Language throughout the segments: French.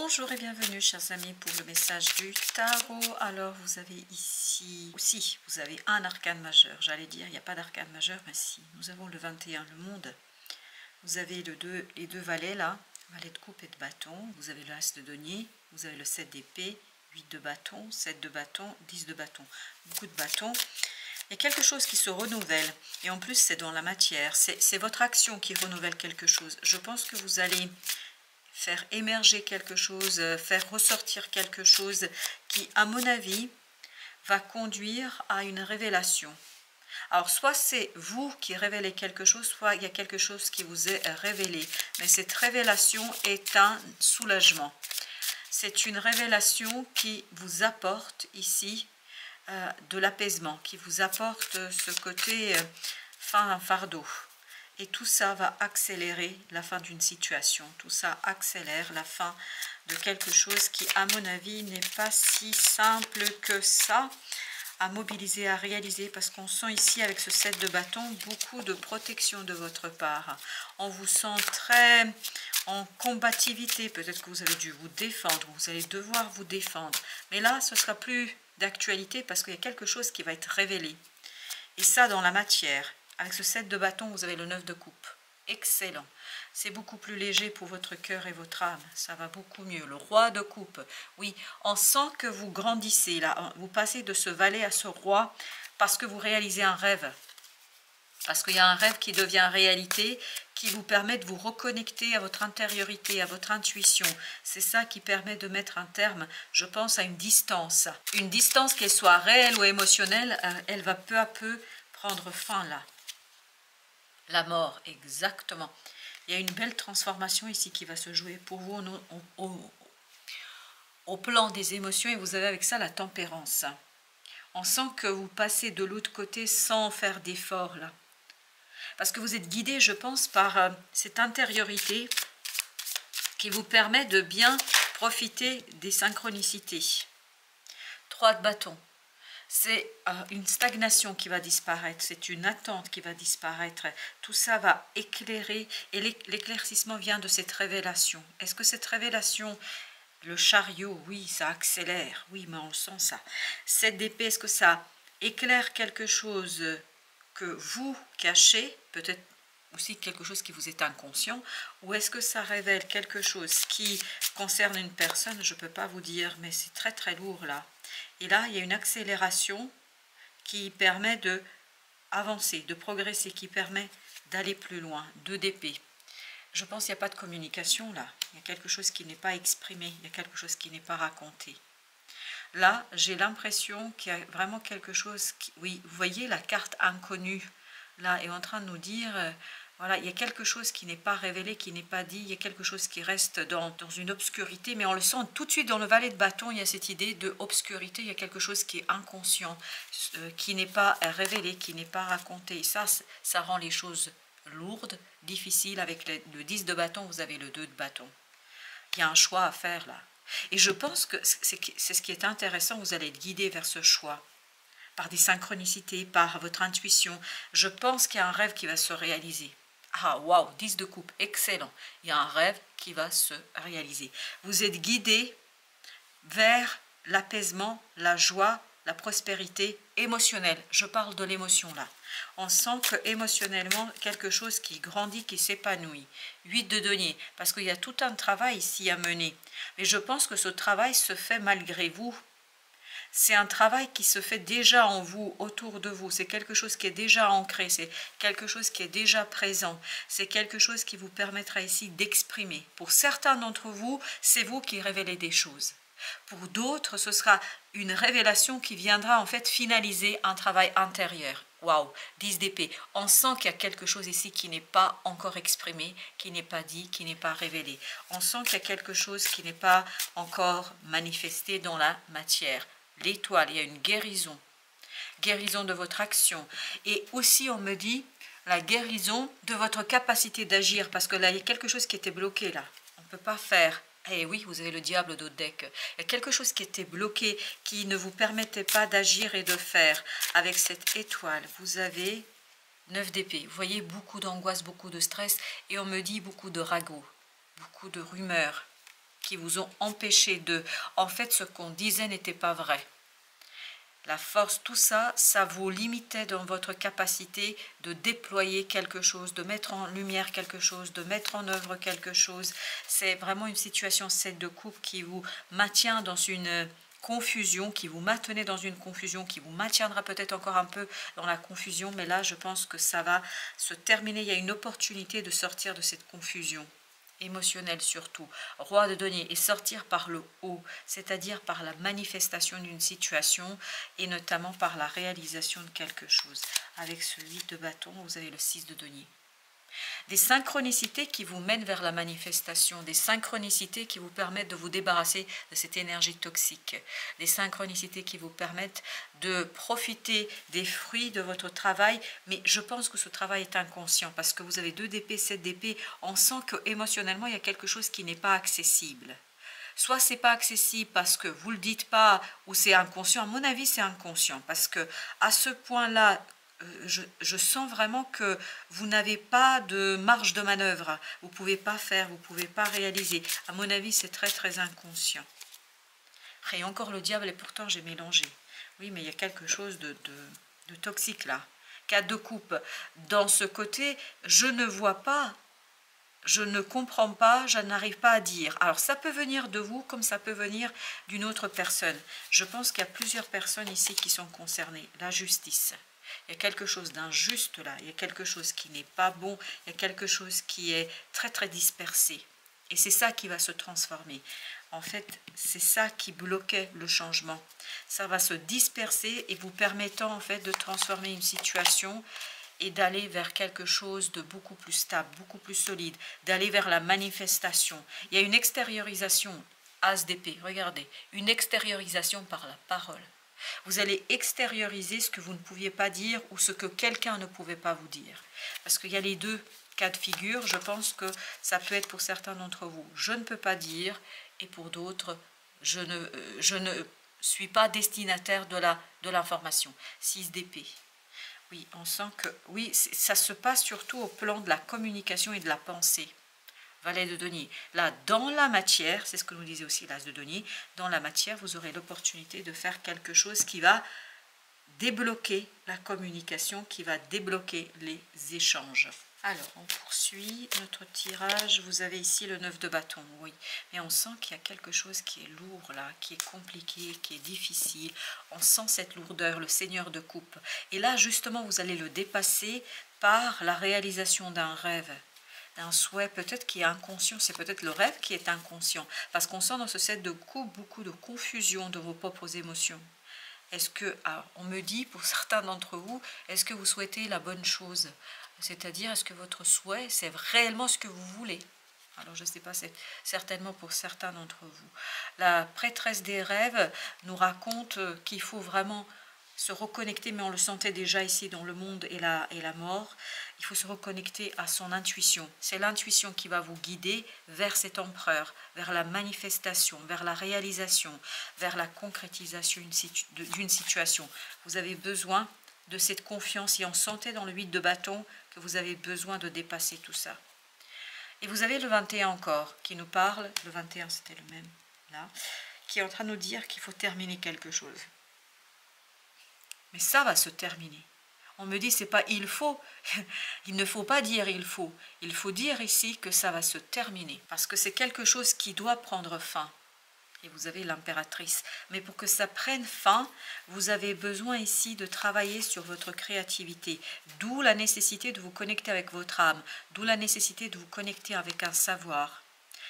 Bonjour et bienvenue chers amis pour le message du tarot. Alors vous avez ici aussi, vous avez un arcane majeur. J'allais dire, il n'y a pas d'arcane majeur, mais si. Nous avons le 21, le monde. Vous avez les deux valets là, valet de coupe et de bâton. Vous avez le as de denier, vous avez le 7 d'épée, 8 de bâton, 7 de bâton, 10 de bâton. Beaucoup de bâtons. Il y a quelque chose qui se renouvelle. Et en plus, c'est dans la matière. C'est votre action qui renouvelle quelque chose. Je pense que vous allez faire émerger quelque chose, faire ressortir quelque chose qui, à mon avis, va conduire à une révélation. Alors, soit c'est vous qui révélez quelque chose, soit il y a quelque chose qui vous est révélé. Mais cette révélation est un soulagement. C'est une révélation qui vous apporte ici de l'apaisement, qui vous apporte ce côté fin un fardeau. Et tout ça va accélérer la fin d'une situation. Tout ça accélère la fin de quelque chose qui, à mon avis, n'est pas si simple que ça à mobiliser, à réaliser. Parce qu'on sent ici, avec ce 7 de bâton, beaucoup de protection de votre part. On vous sent très en combativité. Peut-être que vous avez dû vous défendre. Vous allez devoir vous défendre. Mais là, ce sera plus d'actualité parce qu'il y a quelque chose qui va être révélé. Et ça, dans la matière. Avec ce 7 de bâton, vous avez le 9 de coupe. Excellent. C'est beaucoup plus léger pour votre cœur et votre âme. Ça va beaucoup mieux. Le roi de coupe. Oui, on sent que vous grandissez là. Vous passez de ce valet à ce roi parce que vous réalisez un rêve. Parce qu'il y a un rêve qui devient réalité, qui vous permet de vous reconnecter à votre intériorité, à votre intuition. C'est ça qui permet de mettre un terme, je pense, à une distance. Une distance, qu'elle soit réelle ou émotionnelle, elle va peu à peu prendre fin là. La mort, exactement. Il y a une belle transformation ici qui va se jouer pour vous au plan des émotions. Et vous avez avec ça la tempérance. On sent que vous passez de l'autre côté sans faire d'effort là. Parce que vous êtes guidé, je pense, par cette intériorité qui vous permet de bien profiter des synchronicités. 3 de bâton. C'est une stagnation qui va disparaître, c'est une attente qui va disparaître. Tout ça va éclairer et l'éclaircissement vient de cette révélation. Est-ce que cette révélation, le chariot, oui, ça accélère, oui, mais on le sent ça. 7 d'épée, est-ce que ça éclaire quelque chose que vous cachez, peut-être aussi quelque chose qui vous est inconscient, ou est-ce que ça révèle quelque chose qui concerne une personne? Je ne peux pas vous dire, mais c'est très très lourd là. Et là, il y a une accélération qui permet d'avancer, de progresser, qui permet d'aller plus loin. 2 d'épée. Je pense qu'il n'y a pas de communication là. Il y a quelque chose qui n'est pas exprimé, il y a quelque chose qui n'est pas raconté. Là, j'ai l'impression qu'il y a vraiment quelque chose qui... Oui, vous voyez, la carte inconnue, là, est en train de nous dire... voilà, il y a quelque chose qui n'est pas révélé, qui n'est pas dit, il y a quelque chose qui reste dans une obscurité, mais on le sent tout de suite dans le valet de bâton, il y a cette idée d'obscurité, il y a quelque chose qui est inconscient, qui n'est pas révélé, qui n'est pas raconté. Et ça rend les choses lourdes, difficiles. Avec le 10 de bâton, vous avez le 2 de bâton. Il y a un choix à faire là. Et je pense que c'est ce qui est intéressant, vous allez être guidé vers ce choix, par des synchronicités, par votre intuition. Je pense qu'il y a un rêve qui va se réaliser. Ah, waouh, 10 de coupe, excellent. Il y a un rêve qui va se réaliser. Vous êtes guidé vers l'apaisement, la joie, la prospérité émotionnelle. Je parle de l'émotion là. On sent que émotionnellement, quelque chose qui grandit, qui s'épanouit. 8 de denier, parce qu'il y a tout un travail ici à mener. Mais je pense que ce travail se fait malgré vous. C'est un travail qui se fait déjà en vous, autour de vous. C'est quelque chose qui est déjà ancré, c'est quelque chose qui est déjà présent. C'est quelque chose qui vous permettra ici d'exprimer. Pour certains d'entre vous, c'est vous qui révélez des choses. Pour d'autres, ce sera une révélation qui viendra en fait finaliser un travail intérieur. Waouh, 10 d'épée. On sent qu'il y a quelque chose ici qui n'est pas encore exprimé, qui n'est pas dit, qui n'est pas révélé. On sent qu'il y a quelque chose qui n'est pas encore manifesté dans la matière. L'étoile, il y a une guérison. Guérison de votre action. Et aussi, on me dit, la guérison de votre capacité d'agir. Parce que là, il y a quelque chose qui était bloqué là. On ne peut pas faire. Eh oui, vous avez le diable d'autre deck. Il y a quelque chose qui était bloqué, qui ne vous permettait pas d'agir et de faire. Avec cette étoile, vous avez 9 d'épée. Vous voyez, beaucoup d'angoisse, beaucoup de stress. Et on me dit beaucoup de ragots, beaucoup de rumeurs. qui vous ont empêché de... En fait, ce qu'on disait n'était pas vrai. La force, tout ça, ça vous limitait dans votre capacité de déployer quelque chose, de mettre en lumière quelque chose, de mettre en œuvre quelque chose. C'est vraiment une situation 7 de coupe qui vous maintient dans une confusion, qui vous maintenait dans une confusion, qui vous maintiendra peut-être encore un peu dans la confusion, mais là, je pense que ça va se terminer. Il y a une opportunité de sortir de cette confusion émotionnel surtout, roi de denier, et sortir par le haut, c'est-à-dire par la manifestation d'une situation et notamment par la réalisation de quelque chose. Avec ce 8 de bâton, vous avez le 6 de denier. Des synchronicités qui vous mènent vers la manifestation, des synchronicités qui vous permettent de vous débarrasser de cette énergie toxique, des synchronicités qui vous permettent de profiter des fruits de votre travail, mais je pense que ce travail est inconscient parce que vous avez 2 d'épée, 7 d'épée, on sent que émotionnellement il y a quelque chose qui n'est pas accessible. Soit c'est pas accessible parce que vous le dites pas ou c'est inconscient. À mon avis, c'est inconscient parce que à ce point-là, je sens vraiment que vous n'avez pas de marge de manœuvre. Vous pouvez pas faire, vous pouvez pas réaliser. À mon avis, c'est très très inconscient. Et encore le diable, et pourtant j'ai mélangé. Oui, mais il y a quelque chose de toxique là. 4 de coupe. Dans ce côté, je ne vois pas. Je ne comprends pas, je n'arrive pas à dire. Alors ça peut venir de vous comme ça peut venir d'une autre personne. Je pense qu'il y a plusieurs personnes ici qui sont concernées. La justice. Il y a quelque chose d'injuste là, il y a quelque chose qui n'est pas bon, il y a quelque chose qui est très très dispersé. Et c'est ça qui va se transformer. En fait, c'est ça qui bloquait le changement. Ça va se disperser et vous permettant en fait de transformer une situation et d'aller vers quelque chose de beaucoup plus stable, beaucoup plus solide, d'aller vers la manifestation. Il y a une extériorisation, as d'épée, regardez, une extériorisation par la parole. Vous allez extérioriser ce que vous ne pouviez pas dire ou ce que quelqu'un ne pouvait pas vous dire. Parce qu'il y a les 2 cas de figure, je pense que ça peut être pour certains d'entre vous. Je ne peux pas dire et pour d'autres, je ne suis pas destinataire de l'information. 6 d'épée. Oui, on sent que oui, ça se passe surtout au plan de la communication et de la pensée. Valet de denier. Là, dans la matière, c'est ce que nous disait aussi l'as de denier, dans la matière, vous aurez l'opportunité de faire quelque chose qui va débloquer la communication, qui va débloquer les échanges. Alors, on poursuit notre tirage. Vous avez ici le 9 de bâton, oui. Mais on sent qu'il y a quelque chose qui est lourd là, qui est compliqué, qui est difficile. On sent cette lourdeur, le seigneur de coupe. Et là, justement, vous allez le dépasser par la réalisation d'un rêve, d'un souhait peut-être qui est inconscient. C'est peut-être le rêve qui est inconscient. Parce qu'on sent dans ce 7 de coupe beaucoup de confusion de vos propres émotions. Est-ce que, alors, on me dit pour certains d'entre vous, est-ce que vous souhaitez la bonne chose? C'est-à-dire, est-ce que votre souhait, c'est réellement ce que vous voulez? Alors, je ne sais pas, c'est certainement pour certains d'entre vous. La prêtresse des rêves nous raconte qu'il faut vraiment se reconnecter, mais on le sentait déjà ici dans le monde et la mort. Il faut se reconnecter à son intuition. C'est l'intuition qui va vous guider vers cet empereur, vers la manifestation, vers la réalisation, vers la concrétisation d'une situation. Vous avez besoin de cette confiance et on sentait dans le 8 de bâton que vous avez besoin de dépasser tout ça. Et vous avez le 21 encore qui nous parle, le 21 c'était le même là, qui est en train de nous dire qu'il faut terminer quelque chose. Mais ça va se terminer. On me dit c'est pas il faut, il ne faut pas dire il faut dire ici que ça va se terminer parce que c'est quelque chose qui doit prendre fin. Et vous avez l'impératrice. Mais pour que ça prenne fin, vous avez besoin ici de travailler sur votre créativité. D'où la nécessité de vous connecter avec votre âme. D'où la nécessité de vous connecter avec un savoir.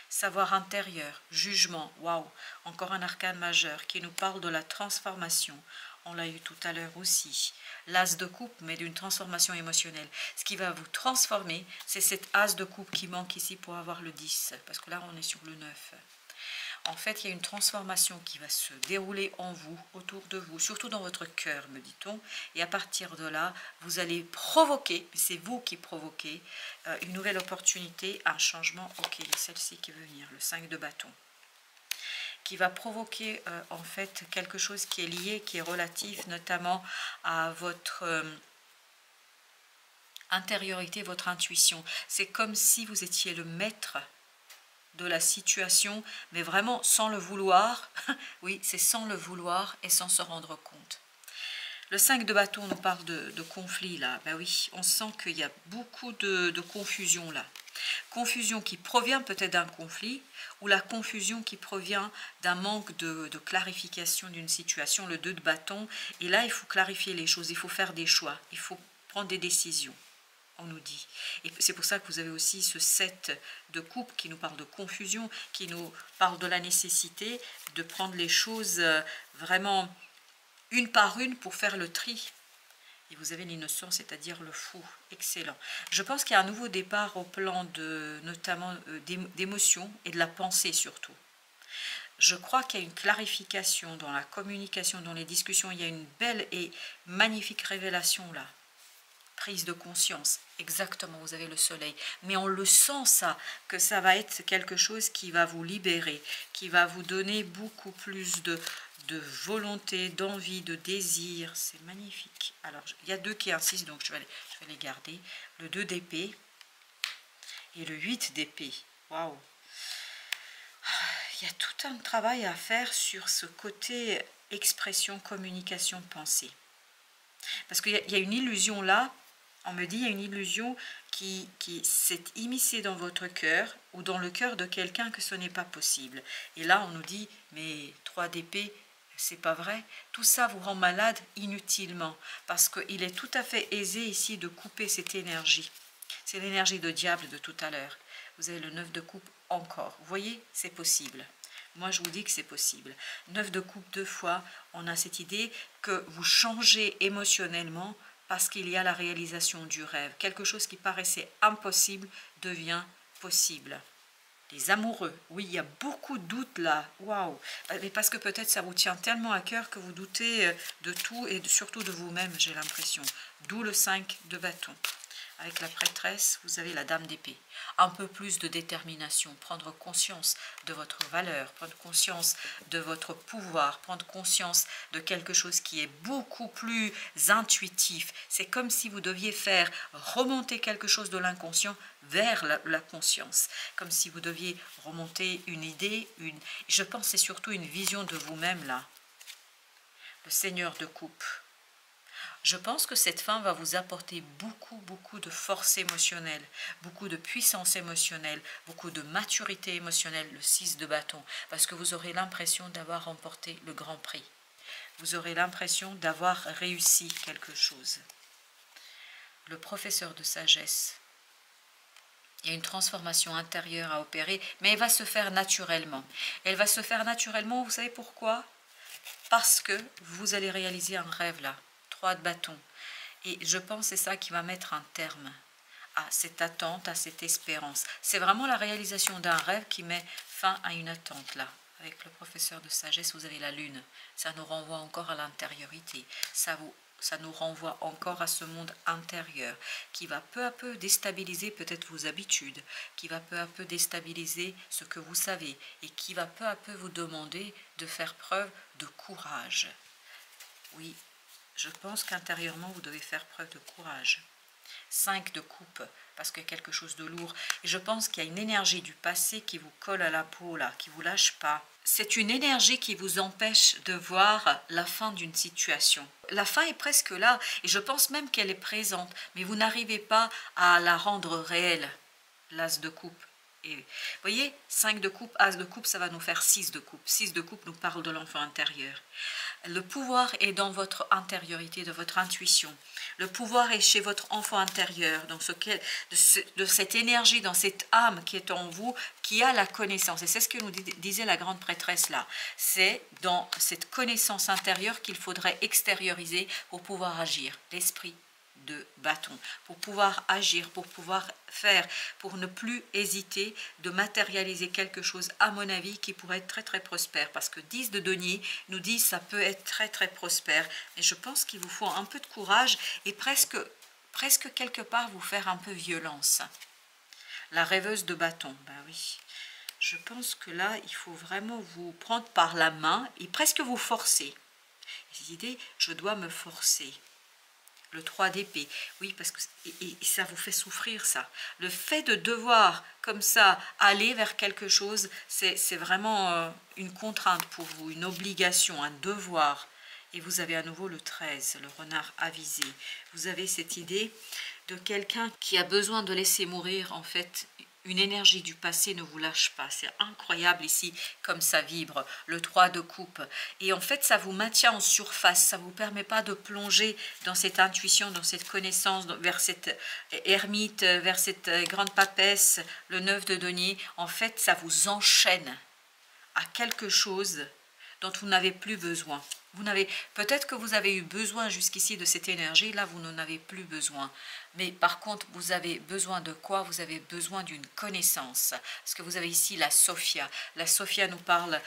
Savoir intérieur, jugement. Waouh, encore un arcane majeur qui nous parle de la transformation. On l'a eu tout à l'heure aussi. L'as de coupe, mais d'une transformation émotionnelle. Ce qui va vous transformer, c'est cet as de coupe qui manque ici pour avoir le 10. Parce que là, on est sur le 9. En fait, il y a une transformation qui va se dérouler en vous, autour de vous, surtout dans votre cœur, me dit-on. Et à partir de là, vous allez provoquer, c'est vous qui provoquez, une nouvelle opportunité, un changement. Ok, c'est celle-ci qui veut venir, le 5 de bâton, qui va provoquer en fait quelque chose qui est lié, qui est relatif notamment à votre intériorité, votre intuition. C'est comme si vous étiez le maître de la situation, mais vraiment sans le vouloir. Oui, c'est sans le vouloir et sans se rendre compte. Le 5 de bâton nous parle de conflit là. Ben oui, on sent qu'il y a beaucoup de confusion là. Confusion qui provient peut-être d'un conflit ou la confusion qui provient d'un manque de clarification d'une situation, le 2 de bâton. Et là, il faut clarifier les choses, il faut faire des choix, il faut prendre des décisions, on nous dit. Et c'est pour ça que vous avez aussi ce 7 de coupe qui nous parle de confusion, qui nous parle de la nécessité de prendre les choses vraiment une par une pour faire le tri. Et vous avez l'innocent, c'est-à-dire le fou. Excellent. Je pense qu'il y a un nouveau départ au plan de, notamment d'émotions et de la pensée surtout. Je crois qu'il y a une clarification dans la communication, dans les discussions. Il y a une belle et magnifique révélation là. Prise de conscience. Exactement, vous avez le soleil. Mais on le sent ça, que ça va être quelque chose qui va vous libérer, qui va vous donner beaucoup plus de volonté, d'envie, de désir. C'est magnifique. Alors, il y a 2 qui insistent, donc je vais les garder. Le 2 d'épée et le 8 d'épée. Waouh! Il y a tout un travail à faire sur ce côté expression, communication, pensée. Parce qu'il y a une illusion là, on me dit, il y a une illusion qui s'est immiscée dans votre cœur ou dans le cœur de quelqu'un que ce n'est pas possible. Et là, on nous dit, mais 3 d'épée, c'est pas vrai. Tout ça vous rend malade inutilement parce qu'il est tout à fait aisé ici de couper cette énergie. C'est l'énergie de diable de tout à l'heure. Vous avez le 9 de coupe encore. Vous voyez, c'est possible. Moi, je vous dis que c'est possible. 9 de coupe 2 fois, on a cette idée que vous changez émotionnellement parce qu'il y a la réalisation du rêve. Quelque chose qui paraissait impossible devient possible. Les amoureux, oui, il y a beaucoup de doutes là. Waouh! Mais parce que peut-être ça vous tient tellement à cœur que vous doutez de tout et surtout de vous-même, j'ai l'impression. D'où le 5 de bâton. Avec la prêtresse, vous avez la dame d'épée. Un peu plus de détermination, prendre conscience de votre valeur, prendre conscience de votre pouvoir, prendre conscience de quelque chose qui est beaucoup plus intuitif. C'est comme si vous deviez faire remonter quelque chose de l'inconscient vers la conscience. Comme si vous deviez remonter une idée, je pense que c'est surtout une vision de vous-même là. Le Seigneur de coupe. Je pense que cette fin va vous apporter beaucoup de force émotionnelle, beaucoup de puissance émotionnelle, beaucoup de maturité émotionnelle, le 6 de bâton, parce que vous aurez l'impression d'avoir remporté le grand prix. Vous aurez l'impression d'avoir réussi quelque chose. Le professeur de sagesse. Il y a une transformation intérieure à opérer, mais elle va se faire naturellement. Elle va se faire naturellement, vous savez pourquoi? Parce que vous allez réaliser un rêve là. 3 de bâton. Et je pense que c'est ça qui va mettre un terme à cette attente, à cette espérance. C'est vraiment la réalisation d'un rêve qui met fin à une attente là. Avec le professeur de sagesse, vous avez la lune. Ça nous renvoie encore à l'intériorité. Ça nous renvoie encore à ce monde intérieur qui va peu à peu déstabiliser peut-être vos habitudes, qui va peu à peu déstabiliser ce que vous savez et qui va peu à peu vous demander de faire preuve de courage. Oui, je pense qu'intérieurement, vous devez faire preuve de courage. 5 de coupe, parce qu'il y a quelque chose de lourd. Et je pense qu'il y a une énergie du passé qui vous colle à la peau, là, qui ne vous lâche pas. C'est une énergie qui vous empêche de voir la fin d'une situation. La fin est presque là, et je pense même qu'elle est présente, mais vous n'arrivez pas à la rendre réelle, l'as de coupe. Et, vous voyez, 5 de coupe, as de coupe, ça va nous faire 6 de coupe. 6 de coupe nous parle de l'enfant intérieur. Le pouvoir est dans votre intériorité, de votre intuition. Le pouvoir est chez votre enfant intérieur, dans de cette énergie, dans cette âme qui est en vous, qui a la connaissance. Et c'est ce que nous disait la grande prêtresse là. C'est dans cette connaissance intérieure qu'il faudrait extérioriser pour pouvoir agir. L'esprit de bâton, pour pouvoir agir, pour pouvoir faire, pour ne plus hésiter de matérialiser quelque chose, à mon avis, qui pourrait être très prospère, parce que 10 de denier nous dit ça peut être très prospère, et je pense qu'il vous faut un peu de courage et presque quelque part vous faire un peu violence. La rêveuse de bâton, ben oui, je pense que là il faut vraiment vous prendre par la main et presque vous forcer. Cette idée, je dois me forcer. le 3 d'épée. Oui, parce que et ça vous fait souffrir, ça. Le fait de devoir, comme ça, aller vers quelque chose, c'est vraiment une contrainte pour vous, une obligation, un devoir. Et vous avez à nouveau le 13, le renard avisé. Vous avez cette idée de quelqu'un qui a besoin de laisser mourir, en fait, une énergie du passé ne vous lâche pas. C'est incroyable ici, comme ça vibre, le 3 de coupe. Et en fait, ça vous maintient en surface, ça ne vous permet pas de plonger dans cette intuition, dans cette connaissance, vers cette ermite, vers cette grande papesse, le 9 de denier. En fait, ça vous enchaîne à quelque chose dont vous n'avez plus besoin. Peut-être que vous avez eu besoin jusqu'ici de cette énergie, là vous n'en avez plus besoin. Mais par contre, vous avez besoin de quoi? Vous avez besoin d'une connaissance. Parce que vous avez ici la Sophia. La Sophia nous parle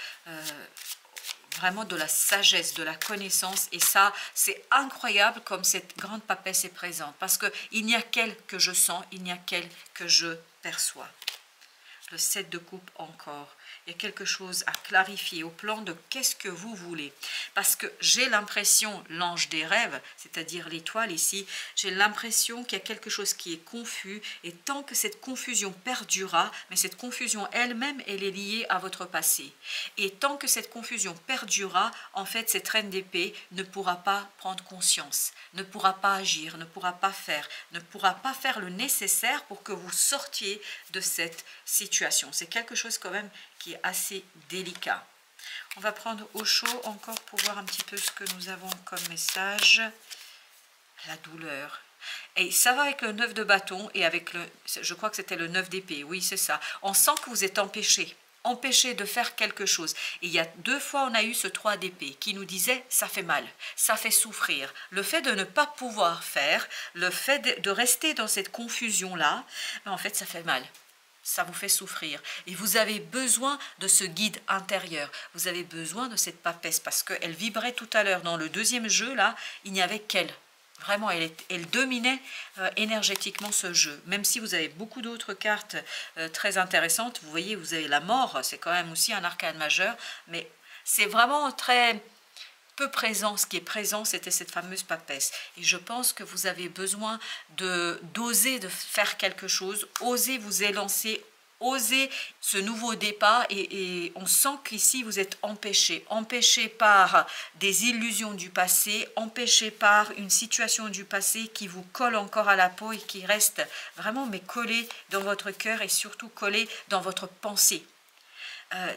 vraiment de la sagesse, de la connaissance. Et ça, c'est incroyable comme cette grande papesse est présente. Parce qu'il n'y a qu'elle que je sens, il n'y a qu'elle que je perçois. Le 7 de coupe encore. Il y a quelque chose à clarifier au plan de qu'est-ce que vous voulez. Parce que j'ai l'impression, l'ange des rêves, c'est-à-dire l'étoile ici, j'ai l'impression qu'il y a quelque chose qui est confus. Et tant que cette confusion perdurera, mais cette confusion elle-même, elle est liée à votre passé. Et tant que cette confusion perdurera, en fait, cette reine d'épée ne pourra pas prendre conscience, ne pourra pas agir, ne pourra pas faire le nécessaire pour que vous sortiez de cette situation. C'est quelque chose quand même qui est assez délicat. On va prendre au chaud encore pour voir un petit peu ce que nous avons comme message. La douleur. Et ça va avec le 9 de bâton et avec le... Je crois que c'était le 9 d'épée. Oui, c'est ça. On sent que vous êtes empêché de faire quelque chose. Et il y a 2 fois, on a eu ce 3 d'épée qui nous disait « ça fait mal, ça fait souffrir ». Le fait de ne pas pouvoir faire, le fait de rester dans cette confusion-là, en fait, ça fait mal. Ça vous fait souffrir. Et vous avez besoin de ce guide intérieur. Vous avez besoin de cette papesse parce qu'elle vibrait tout à l'heure. Dans le deuxième jeu, là, il n'y avait qu'elle. Vraiment, elle dominait énergétiquement ce jeu. Même si vous avez beaucoup d'autres cartes très intéressantes. Vous voyez, vous avez la mort. C'est quand même aussi un arcane majeur. Mais c'est vraiment très... peu présent. Ce qui est présent, c'était cette fameuse papesse. Et je pense que vous avez besoin d'oser de faire quelque chose, oser vous élancer, oser ce nouveau départ. Et on sent qu'ici, vous êtes empêché par des illusions du passé, empêché par une situation du passé qui vous colle encore à la peau et qui reste vraiment mais collé dans votre cœur et surtout collé dans votre pensée.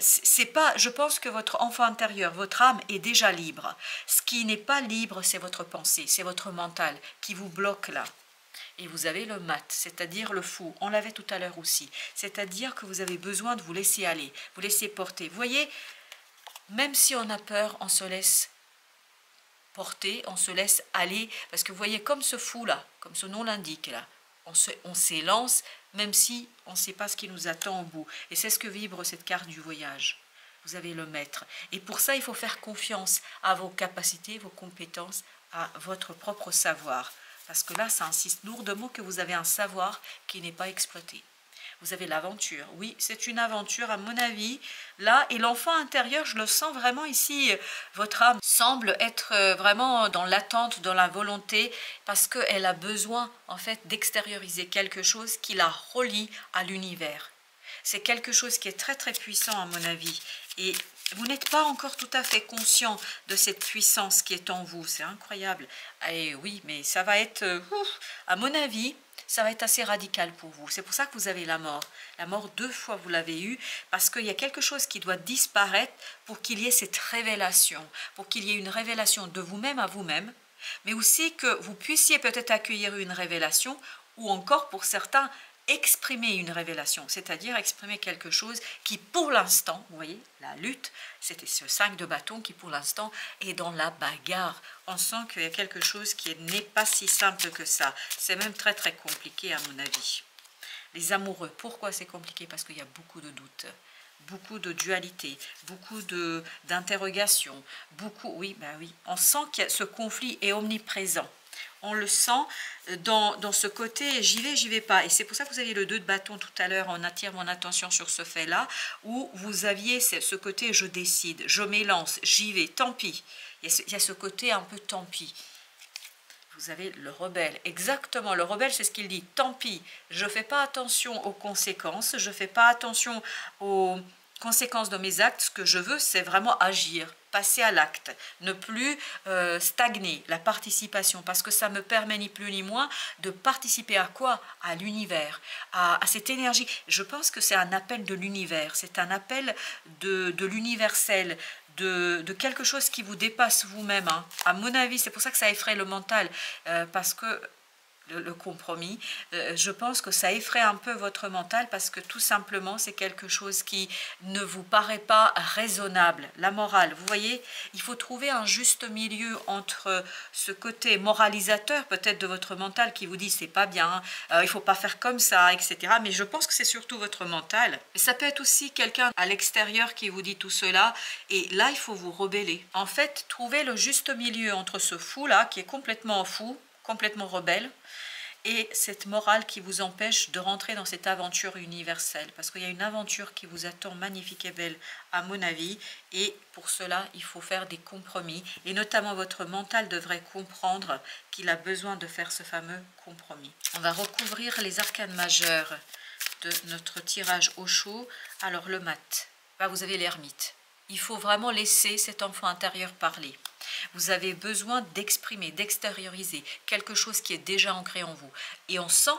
C'est pas, je pense que votre enfant intérieur, votre âme est déjà libre. Ce qui n'est pas libre, c'est votre pensée, c'est votre mental qui vous bloque là. Et vous avez le mat, c'est-à-dire le fou. On l'avait tout à l'heure aussi. C'est-à-dire que vous avez besoin de vous laisser aller, vous laisser porter. Vous voyez, même si on a peur, on se laisse porter, on se laisse aller. Parce que vous voyez, comme ce fou là, comme son nom l'indique là, on s'élance, même si on ne sait pas ce qui nous attend au bout. Et c'est ce que vibre cette carte du voyage. Vous avez le maître. Et pour ça, il faut faire confiance à vos capacités, vos compétences, à votre propre savoir. Parce que là, ça insiste lourdement que vous avez un savoir qui n'est pas exploité. Vous avez l'aventure. Oui, c'est une aventure à mon avis. Là, et l'enfant intérieur, je le sens vraiment ici. Votre âme semble être vraiment dans l'attente, dans la volonté, parce qu'elle a besoin en fait d'extérioriser quelque chose qui la relie à l'univers. C'est quelque chose qui est très très puissant à mon avis. Et vous n'êtes pas encore tout à fait conscient de cette puissance qui est en vous. C'est incroyable. Et oui, mais ça va être, à mon avis, ça va être assez radical pour vous. C'est pour ça que vous avez la mort. La mort 2 fois, vous l'avez eue, parce qu'il y a quelque chose qui doit disparaître pour qu'il y ait cette révélation, pour qu'il y ait une révélation de vous-même à vous-même, mais aussi que vous puissiez peut-être accueillir une révélation, ou encore pour certains, exprimer une révélation, c'est-à-dire exprimer quelque chose qui pour l'instant, vous voyez, la lutte, c'était ce 5 de bâton qui pour l'instant est dans la bagarre. On sent qu'il y a quelque chose qui n'est pas si simple que ça. C'est même très très compliqué à mon avis. Les amoureux, pourquoi c'est compliqué? Parce qu'il y a beaucoup de doutes, beaucoup de dualité, beaucoup d'interrogations, beaucoup, oui, ben oui, on sent que ce conflit est omniprésent. On le sent dans ce côté j'y vais pas. Et c'est pour ça que vous aviez le 2 de bâton tout à l'heure. On attire mon attention sur ce fait-là, où vous aviez ce côté je décide, je m'élance, j'y vais, tant pis. Il y a ce côté un peu tant pis. Vous avez le rebelle, exactement, le rebelle c'est ce qu'il dit, tant pis, je ne fais pas attention aux conséquences, je ne fais pas attention aux conséquences de mes actes, ce que je veux c'est vraiment agir, passer à l'acte, ne plus stagner, la participation, parce que ça me permet ni plus ni moins de participer à quoi? À l'univers, à cette énergie. Je pense que c'est un appel de l'univers, c'est un appel de l'universel, de quelque chose qui vous dépasse vous-même. Hein. À mon avis, c'est pour ça que ça effraie le mental, parce que le compromis, je pense que ça effraie un peu votre mental parce que tout simplement c'est quelque chose qui ne vous paraît pas raisonnable. La morale, vous voyez, il faut trouver un juste milieu entre ce côté moralisateur peut-être de votre mental qui vous dit c'est pas bien, il faut pas faire comme ça, etc. Mais je pense que c'est surtout votre mental. Mais ça peut être aussi quelqu'un à l'extérieur qui vous dit tout cela et là il faut vous rebeller. En fait, trouver le juste milieu entre ce fou là qui est complètement fou, complètement rebelle, et cette morale qui vous empêche de rentrer dans cette aventure universelle. Parce qu'il y a une aventure qui vous attend magnifique et belle, à mon avis. Et pour cela, il faut faire des compromis. Et notamment, votre mental devrait comprendre qu'il a besoin de faire ce fameux compromis. On va recouvrir les arcanes majeures de notre tirage au chaud. Alors, le mat. Là, vous avez l'ermite. Il faut vraiment laisser cet enfant intérieur parler. Vous avez besoin d'exprimer, d'extérioriser quelque chose qui est déjà ancré en vous. Et on sent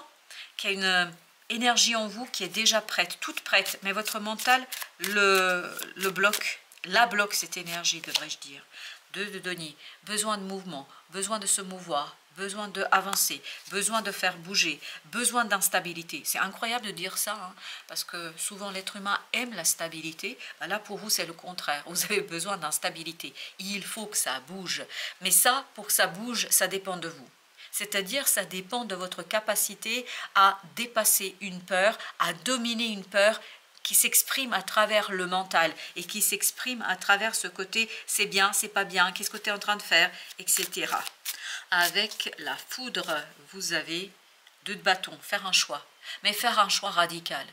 qu'il y a une énergie en vous qui est déjà prête, toute prête. Mais votre mental le bloque, la bloque cette énergie, devrais-je dire. De denier, besoin de mouvement, besoin de se mouvoir, besoin d'avancer, besoin de faire bouger, besoin d'instabilité. C'est incroyable de dire ça, hein, parce que souvent l'être humain aime la stabilité. Ben là, pour vous, c'est le contraire. Vous avez besoin d'instabilité. Il faut que ça bouge. Mais ça, pour que ça bouge, ça dépend de vous. C'est-à-dire, ça dépend de votre capacité à dépasser une peur, à dominer une peur qui s'exprime à travers le mental et qui s'exprime à travers ce côté c'est bien, c'est pas bien, qu'est-ce que tu es en train de faire, etc. Avec la foudre, vous avez 2 bâtons, faire un choix, mais faire un choix radical.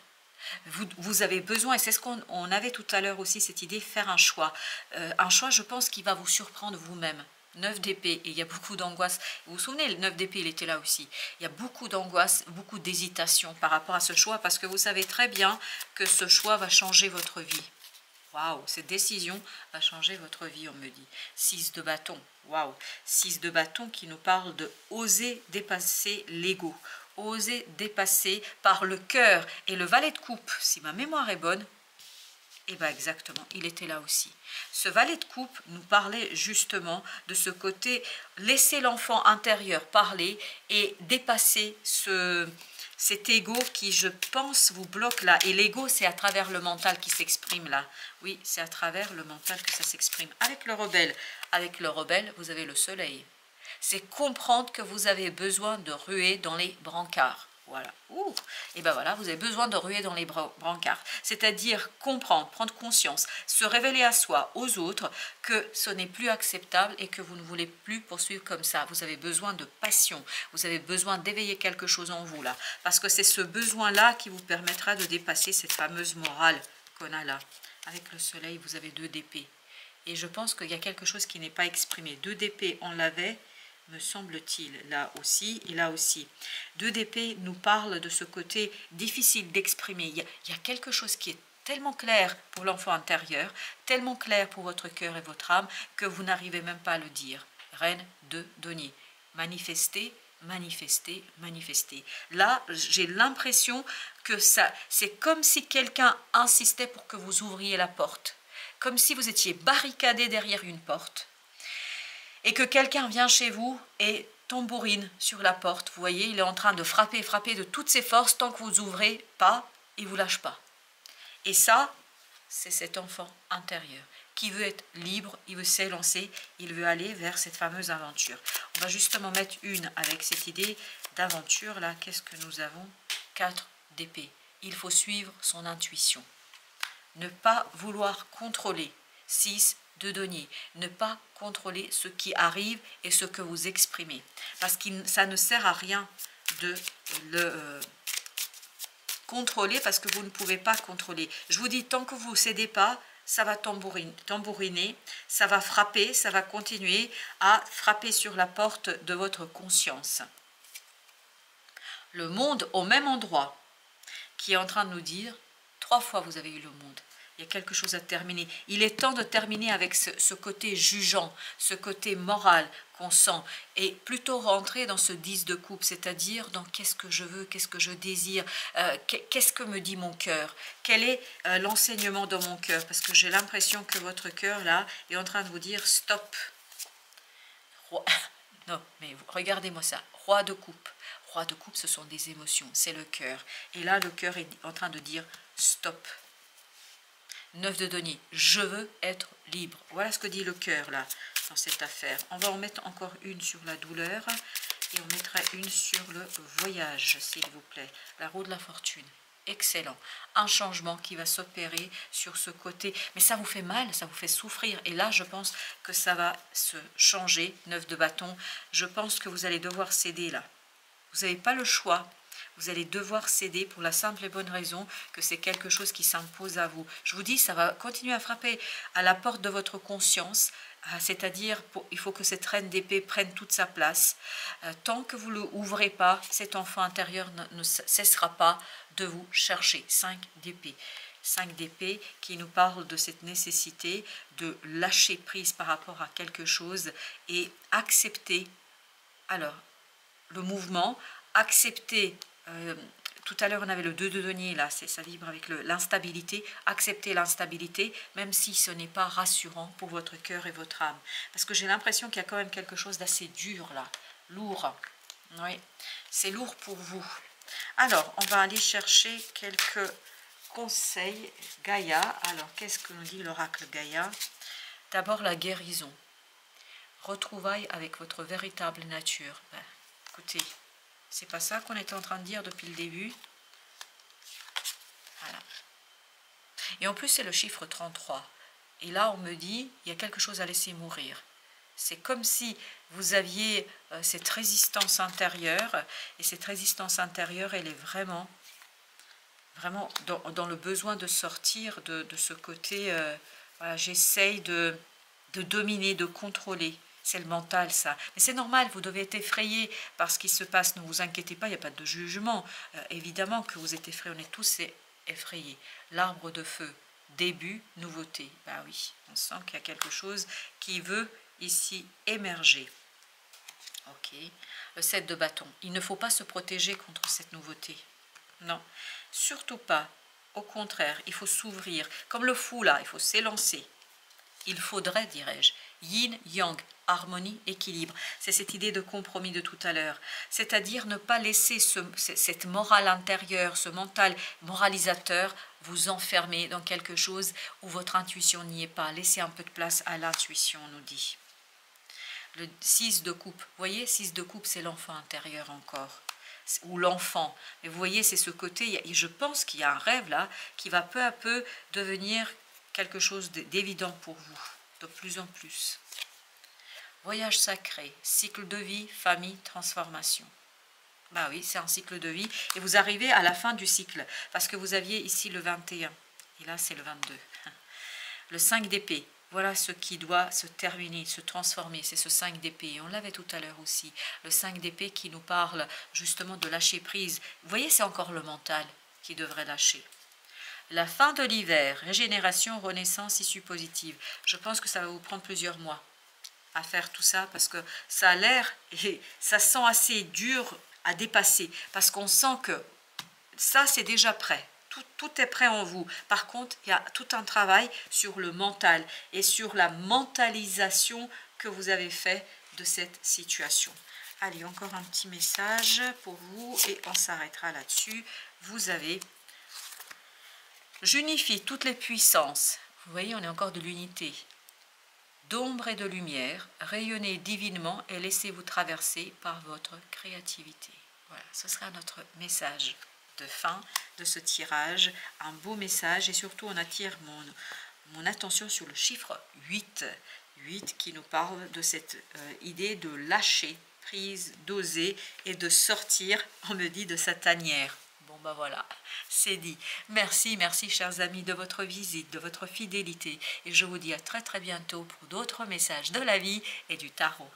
Vous avez besoin, et c'est ce qu'on avait tout à l'heure aussi, cette idée, faire un choix, je pense, qui va vous surprendre vous-même. 9 d'épée, et il y a beaucoup d'angoisse. Vous vous souvenez, le 9 d'épée, il était là aussi. Il y a beaucoup d'angoisse, beaucoup d'hésitation par rapport à ce choix, parce que vous savez très bien que ce choix va changer votre vie. Waouh, cette décision va changer votre vie, on me dit. 6 de bâton, waouh. 6 de bâton qui nous parle de oser dépasser l'ego, oser dépasser par le cœur. Et le valet de coupe, si ma mémoire est bonne, et bien exactement, il était là aussi. Ce valet de coupe nous parlait justement de ce côté, laisser l'enfant intérieur parler et dépasser cet ego qui, je pense, vous bloque là. Et l'ego, c'est à travers le mental qui s'exprime là. Oui, c'est à travers le mental que ça s'exprime. Avec le rebelle, vous avez le soleil. C'est comprendre que vous avez besoin de ruer dans les brancards. Voilà. Ouh. Et ben voilà, vous avez besoin de ruer dans les brancards. C'est-à-dire comprendre, prendre conscience, se révéler à soi, aux autres, que ce n'est plus acceptable et que vous ne voulez plus poursuivre comme ça. Vous avez besoin de passion, vous avez besoin d'éveiller quelque chose en vous là. Parce que c'est ce besoin-là qui vous permettra de dépasser cette fameuse morale qu'on a là. Avec le soleil, vous avez 2 d'épée. Et je pense qu'il y a quelque chose qui n'est pas exprimé. 2 d'épée, on l'avait, me semble-t-il, là aussi et là aussi. 2 d'épée nous parle de ce côté difficile d'exprimer. Il y a quelque chose qui est tellement clair pour l'enfant intérieur, tellement clair pour votre cœur et votre âme, que vous n'arrivez même pas à le dire. Reine de denier. Manifester, manifester, manifester. Là, j'ai l'impression que ça, c'est comme si quelqu'un insistait pour que vous ouvriez la porte. Comme si vous étiez barricadé derrière une porte. Et que quelqu'un vient chez vous et tambourine sur la porte. Vous voyez, il est en train de frapper de toutes ses forces. Tant que vous ouvrez pas, il ne vous lâche pas. Et ça, c'est cet enfant intérieur qui veut être libre, il veut s'élancer, il veut aller vers cette fameuse aventure. On va justement mettre une avec cette idée d'aventure. Là, qu'est-ce que nous avons? 4 d'épée. Il faut suivre son intuition. Ne pas vouloir contrôler. 6 de denier, ne pas contrôler ce qui arrive et ce que vous exprimez. Parce que ça ne sert à rien de le contrôler parce que vous ne pouvez pas contrôler. Je vous dis, tant que vous ne cédez pas, ça va tambouriner, ça va frapper, ça va continuer à frapper sur la porte de votre conscience. Le monde au même endroit qui est en train de nous dire, 3 fois vous avez eu le monde. Il y a quelque chose à terminer. Il est temps de terminer avec ce côté jugeant, ce côté moral qu'on sent, et plutôt rentrer dans ce 10 de coupe, c'est-à-dire dans qu'est-ce que je veux, qu'est-ce que je désire, qu'est-ce que me dit mon cœur, quel est l'enseignement dans mon cœur, parce que j'ai l'impression que votre cœur, là, est en train de vous dire stop. Non, mais regardez-moi ça, roi de coupe. Roi de coupe, ce sont des émotions, c'est le cœur. Et là, le cœur est en train de dire stop. 9 de denier, je veux être libre. Voilà ce que dit le cœur là, dans cette affaire. On va en mettre encore une sur la douleur et on mettra une sur le voyage, s'il vous plaît. La roue de la fortune, excellent. Un changement qui va s'opérer sur ce côté. Mais ça vous fait mal, ça vous fait souffrir. Et là, je pense que ça va se changer, 9 de bâton. Je pense que vous allez devoir céder là. Vous n'avez pas le choix. Vous allez devoir céder pour la simple et bonne raison que c'est quelque chose qui s'impose à vous. Je vous dis, ça va continuer à frapper à la porte de votre conscience, c'est-à-dire il faut que cette reine d'épée prenne toute sa place. Tant que vous ne l'ouvrez pas, cet enfant intérieur ne cessera pas de vous chercher. 5 d'épée. 5 d'épée qui nous parle de cette nécessité de lâcher prise par rapport à quelque chose et accepter, alors, le mouvement, accepter. Tout à l'heure, on avait le 2 de denier, là, ça vibre avec l'instabilité. Accepter l'instabilité, même si ce n'est pas rassurant pour votre cœur et votre âme. Parce que j'ai l'impression qu'il y a quand même quelque chose d'assez dur, là, lourd. Oui, c'est lourd pour vous. Alors, on va aller chercher quelques conseils. Gaïa, alors, qu'est-ce que nous dit l'oracle Gaïa? D'abord, la guérison. Retrouvailles avec votre véritable nature. Ben, écoutez, c'est pas ça qu'on était en train de dire depuis le début. Voilà. Et en plus, c'est le chiffre 33. Et là, on me dit, il y a quelque chose à laisser mourir. C'est comme si vous aviez cette résistance intérieure. Et cette résistance intérieure, elle est vraiment dans le besoin de sortir de ce côté. Voilà, j'essaye de dominer, de contrôler. C'est le mental, ça. Mais c'est normal, vous devez être effrayé par ce qui se passe. Ne vous inquiétez pas, il n'y a pas de jugement. Évidemment que vous êtes effrayés, on est tous effrayés. L'arbre de feu, début, nouveauté. Ben oui, on sent qu'il y a quelque chose qui veut ici émerger. Ok. Le 7 de bâton. Il ne faut pas se protéger contre cette nouveauté. Non, surtout pas. Au contraire, il faut s'ouvrir. Comme le fou, là, il faut s'élancer. Il faudrait, dirais-je, yin, yang, harmonie, équilibre. C'est cette idée de compromis de tout à l'heure. C'est-à-dire ne pas laisser cette morale intérieure, ce mental moralisateur vous enfermer dans quelque chose où votre intuition n'y est pas. Laissez un peu de place à l'intuition, on nous dit. Le 6 de coupe. Vous voyez, 6 de coupe, c'est l'enfant intérieur encore. Ou l'enfant. Mais vous voyez, c'est ce côté, je pense qu'il y a un rêve là qui va peu à peu devenir quelque chose d'évident pour vous, de plus en plus. Voyage sacré, cycle de vie, famille, transformation. Bah oui, c'est un cycle de vie. Et vous arrivez à la fin du cycle, parce que vous aviez ici le 21, et là c'est le 22. Le 5 d'épée, voilà ce qui doit se terminer, se transformer, c'est ce 5 d'épée. On l'avait tout à l'heure aussi, le 5 d'épée qui nous parle justement de lâcher prise. Vous voyez, c'est encore le mental qui devrait lâcher. La fin de l'hiver, régénération, renaissance, issue positive. Je pense que ça va vous prendre plusieurs mois à faire tout ça parce que ça a l'air et ça sent assez dur à dépasser parce qu'on sent que ça c'est déjà prêt. Tout est prêt en vous. Par contre, il y a tout un travail sur le mental et sur la mentalisation que vous avez fait de cette situation. Allez, encore un petit message pour vous et on s'arrêtera là-dessus. Vous avez... J'unifie toutes les puissances. Vous voyez, on est encore de l'unité. D'ombre et de lumière, rayonnez divinement et laissez-vous traverser par votre créativité. Voilà, ce sera notre message de fin de ce tirage. Un beau message et surtout on attire mon attention sur le chiffre 8. 8 qui nous parle de cette idée de lâcher prise, d'oser et de sortir, on me dit, de sa tanière. Bon ben voilà, c'est dit. Merci, merci chers amis de votre visite, de votre fidélité. Et je vous dis à très très bientôt pour d'autres messages de la vie et du tarot.